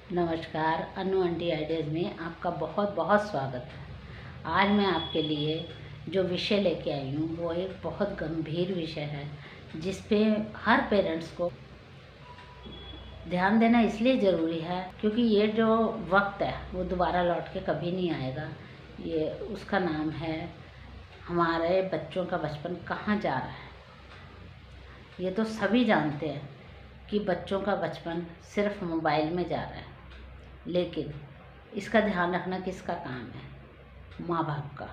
नमस्कार। अनु aunty ideas में आपका बहुत बहुत स्वागत है। आज मैं आपके लिए जो विषय लेके आई हूँ वो एक बहुत गंभीर विषय है, जिस पे हर पेरेंट्स को ध्यान देना इसलिए ज़रूरी है क्योंकि ये जो वक्त है वो दोबारा लौट के कभी नहीं आएगा। ये उसका नाम है हमारे बच्चों का बचपन कहाँ जा रहा है। ये तो सभी जानते हैं कि बच्चों का बचपन सिर्फ मोबाइल में जा रहा है, लेकिन इसका ध्यान रखना किसका काम है? माँ बाप का।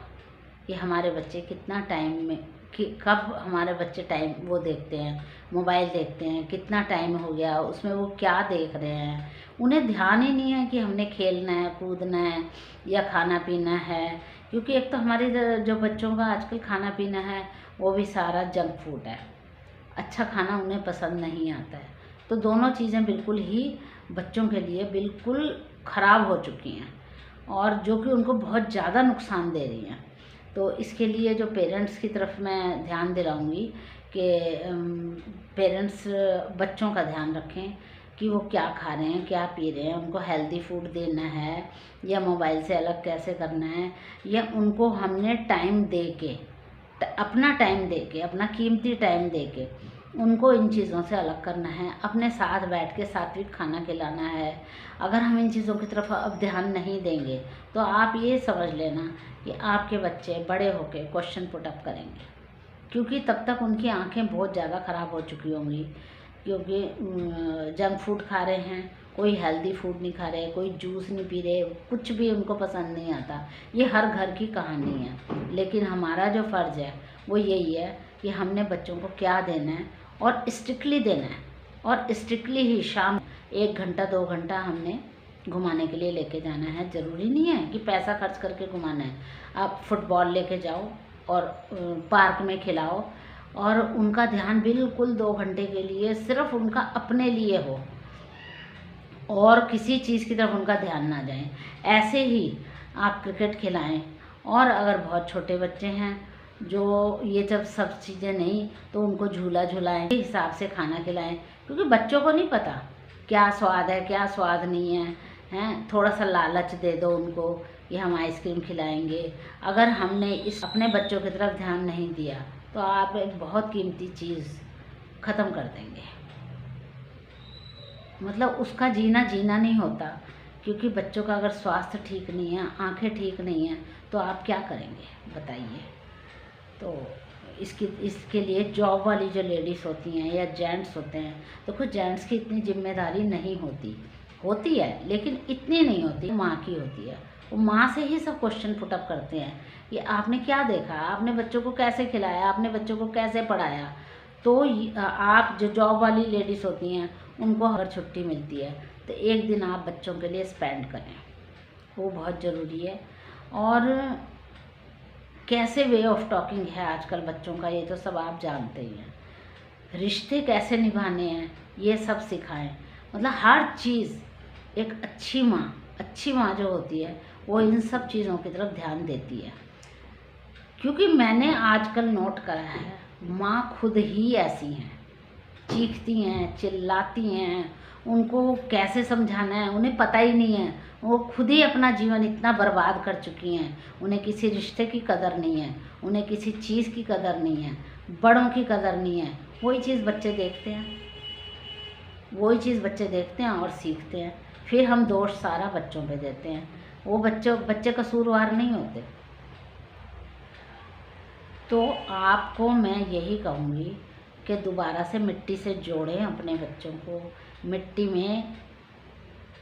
कि हमारे बच्चे कितना टाइम में कि कब हमारे बच्चे टाइम वो देखते हैं, मोबाइल देखते हैं, कितना टाइम हो गया, उसमें वो क्या देख रहे हैं। उन्हें ध्यान ही नहीं है कि हमने खेलना है, कूदना है या खाना पीना है। क्योंकि एक तो हमारे जो बच्चों का आजकल खाना पीना है वो भी सारा जंक फूड है। अच्छा खाना उन्हें पसंद नहीं आता है। तो दोनों चीज़ें बिल्कुल ही बच्चों के लिए बिल्कुल ख़राब हो चुकी हैं और जो कि उनको बहुत ज़्यादा नुकसान दे रही हैं। तो इसके लिए जो पेरेंट्स की तरफ मैं ध्यान दिलाऊंगी कि पेरेंट्स बच्चों का ध्यान रखें कि वो क्या खा रहे हैं, क्या पी रहे हैं, उनको हेल्दी फूड देना है या मोबाइल से अलग कैसे करना है, या उनको हमने टाइम दे के, अपना टाइम दे के, अपना कीमती टाइम दे के उनको इन चीज़ों से अलग करना है। अपने साथ बैठ के सात्विक खाना खिलाना है। अगर हम इन चीज़ों की तरफ अब ध्यान नहीं देंगे तो आप ये समझ लेना कि आपके बच्चे बड़े होकर क्वेश्चन पुट अप करेंगे, क्योंकि तब तक उनकी आंखें बहुत ज़्यादा ख़राब हो चुकी होंगी। क्योंकि जंक फूड खा रहे हैं, कोई हेल्दी फूड नहीं खा रहे, कोई जूस नहीं पी रहे, कुछ भी उनको पसंद नहीं आता। ये हर घर की कहानी है। लेकिन हमारा जो फ़र्ज़ है वो यही है कि हमने बच्चों को क्या देना है और स्ट्रिक्टली देना है। और स्ट्रिक्टली ही शाम 1 घंटा 2 घंटा हमने घुमाने के लिए लेके जाना है। ज़रूरी नहीं है कि पैसा खर्च करके घुमाना है। आप फुटबॉल लेके जाओ और पार्क में खिलाओ और उनका ध्यान बिल्कुल 2 घंटे के लिए सिर्फ उनका अपने लिए हो और किसी चीज़ की तरफ उनका ध्यान ना जाए। ऐसे ही आप क्रिकेट खिलाएं। और अगर बहुत छोटे बच्चे हैं जो ये जब सब चीज़ें नहीं, तो उनको झूला झुलाएं, इस हिसाब से खाना खिलाएं। क्योंकि बच्चों को नहीं पता क्या स्वाद है, क्या स्वाद नहीं है। हैं, थोड़ा सा लालच दे दो उनको कि हम आइसक्रीम खिलाएंगे। अगर हमने इस अपने बच्चों की तरफ ध्यान नहीं दिया तो आप एक बहुत कीमती चीज़ ख़त्म कर देंगे। मतलब उसका जीना नहीं होता। क्योंकि बच्चों का अगर स्वास्थ्य ठीक नहीं है, आंखें ठीक नहीं हैं, तो आप क्या करेंगे बताइए। तो इसके लिए जॉब वाली जो लेडीज़ होती हैं या जेंट्स होते हैं, तो कुछ जेंट्स की इतनी जिम्मेदारी नहीं होती है, लेकिन इतनी नहीं होती, माँ की होती है। वो माँ से ही सब क्वेश्चन पुट अप करते हैं कि आपने क्या देखा, आपने बच्चों को कैसे खिलाया, आपने बच्चों को कैसे पढ़ाया। तो आप जो जॉब वाली लेडीज़ होती हैं उनको अगर छुट्टी मिलती है तो एक दिन आप बच्चों के लिए स्पेंड करें, वो बहुत ज़रूरी है। और कैसे वे ऑफ टॉकिंग है आजकल बच्चों का, ये तो सब आप जानते ही हैं। रिश्ते कैसे निभाने हैं ये सब सिखाएं। मतलब हर चीज़, एक अच्छी माँ जो होती है वो इन सब चीज़ों की तरफ ध्यान देती है। क्योंकि मैंने आजकल नोट करा है, माँ खुद ही ऐसी हैं, चीखती हैं, चिल्लाती हैं, उनको कैसे समझाना है उन्हें पता ही नहीं है। वो खुद ही अपना जीवन इतना बर्बाद कर चुकी हैं, उन्हें किसी रिश्ते की कदर नहीं है, उन्हें किसी चीज़ की कदर नहीं है, बड़ों की कदर नहीं है। वही चीज़ बच्चे देखते हैं और सीखते हैं। फिर हम दोष सारा बच्चों पे देते हैं। वो बच्चे कसूरवार नहीं होते। तो आपको मैं यही कहूँगी कि दोबारा से मिट्टी से जोड़ें अपने बच्चों को, मिट्टी में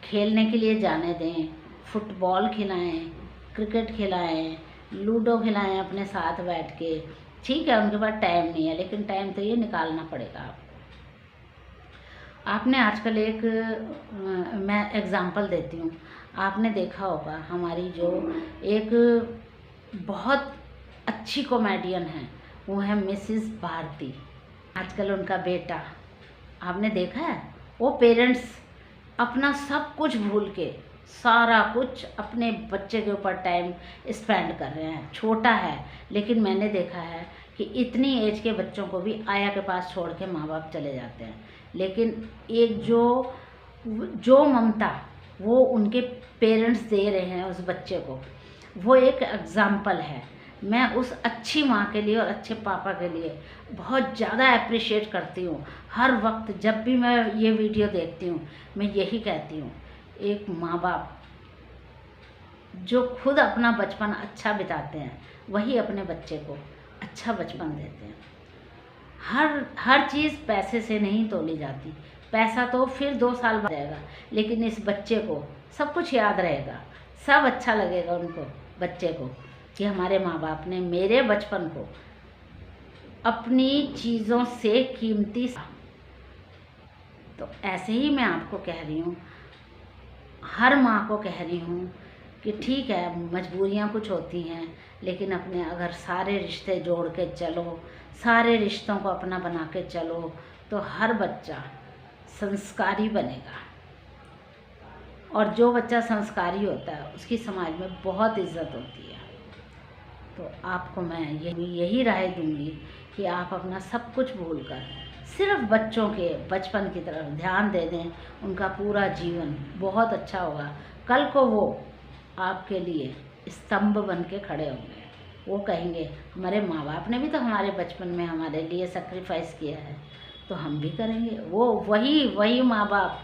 खेलने के लिए जाने दें, फुटबॉल खिलाएं, क्रिकेट खिलाएं, लूडो खिलाएं अपने साथ बैठ के। ठीक है उनके पास टाइम नहीं है, लेकिन टाइम तो ये निकालना पड़ेगा आपको। आपने आजकल मैं एग्ज़ाम्पल देती हूँ। आपने देखा होगा हमारी जो एक बहुत अच्छी कॉमेडियन है वो है मिसिस भारती। आजकल उनका बेटा, आपने देखा है, वो पेरेंट्स अपना सब कुछ भूल के सारा कुछ अपने बच्चे के ऊपर टाइम स्पेंड कर रहे हैं। छोटा है, लेकिन मैंने देखा है कि इतनी एज के बच्चों को भी आया के पास छोड़ के माँ बाप चले जाते हैं। लेकिन एक जो ममता वो उनके पेरेंट्स दे रहे हैं उस बच्चे को, वो एक एग्ज़ाम्पल है। मैं उस अच्छी माँ के लिए और अच्छे पापा के लिए बहुत ज़्यादा अप्रिशिएट करती हूँ। हर वक्त जब भी मैं ये वीडियो देखती हूँ मैं यही कहती हूँ, एक माँ बाप जो खुद अपना बचपन अच्छा बिताते हैं वही अपने बच्चे को अच्छा बचपन देते हैं। हर चीज़ पैसे से नहीं तोली जाती। पैसा तो फिर 2 साल बाद जाएगा, लेकिन इस बच्चे को सब कुछ याद रहेगा, सब अच्छा लगेगा उनको, बच्चे को, कि हमारे माँ बाप ने मेरे बचपन को अपनी चीज़ों से कीमती। तो ऐसे ही मैं आपको कह रही हूँ, हर माँ को कह रही हूँ कि ठीक है मजबूरियाँ कुछ होती हैं, लेकिन अपने अगर सारे रिश्ते जोड़ के चलो, सारे रिश्तों को अपना बना के चलो, तो हर बच्चा संस्कारी बनेगा। और जो बच्चा संस्कारी होता है उसकी समाज में बहुत इज्जत होती है। तो आपको मैं यही राय दूंगी कि आप अपना सब कुछ भूलकर सिर्फ बच्चों के बचपन की तरफ ध्यान दे दें। उनका पूरा जीवन बहुत अच्छा होगा। कल को वो आपके लिए स्तंभ बन के खड़े होंगे। वो कहेंगे हमारे माँ बाप ने भी तो हमारे बचपन में हमारे लिए सेक्रीफाइस किया है, तो हम भी करेंगे। वो वही माँ बाप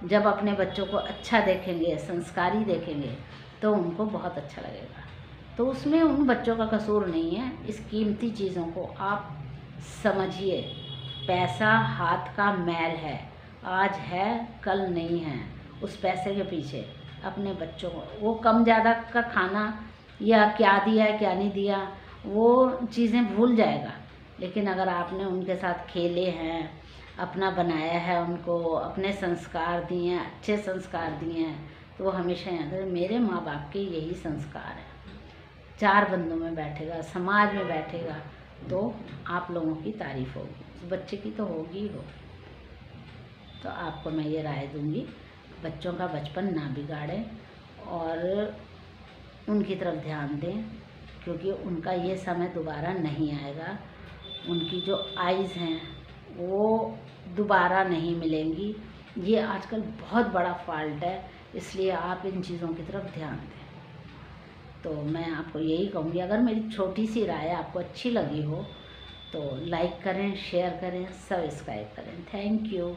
जब अपने बच्चों को अच्छा देखेंगे, संस्कारी देखेंगे, तो उनको बहुत अच्छा लगेगा। तो उसमें उन बच्चों का कसूर नहीं है। इस कीमती चीज़ों को आप समझिए। पैसा हाथ का मैल है, आज है कल नहीं है। उस पैसे के पीछे अपने बच्चों को वो कम ज़्यादा का खाना या क्या दिया क्या नहीं दिया वो चीज़ें भूल जाएगा। लेकिन अगर आपने उनके साथ खेले हैं, अपना बनाया है, उनको अपने संस्कार दिए हैं, अच्छे संस्कार दिए हैं, तो वो हमेशा याद है मेरे माँ बाप के यही संस्कार है। 4 बंदों में बैठेगा, समाज में बैठेगा, तो आप लोगों की तारीफ़ होगी, उस बच्चे की तो होगी ही होगी। तो आपको मैं ये राय दूंगी, बच्चों का बचपन ना बिगाड़ें और उनकी तरफ ध्यान दें, क्योंकि उनका ये समय दोबारा नहीं आएगा। उनकी जो आइज़ हैं वो दोबारा नहीं मिलेंगी। ये आजकल बहुत बड़ा फॉल्ट है, इसलिए आप इन चीज़ों की तरफ ध्यान दें। तो मैं आपको यही कहूँगी, अगर मेरी छोटी सी राय आपको अच्छी लगी हो तो लाइक करें, शेयर करें, सब्सक्राइब करें। Thank you.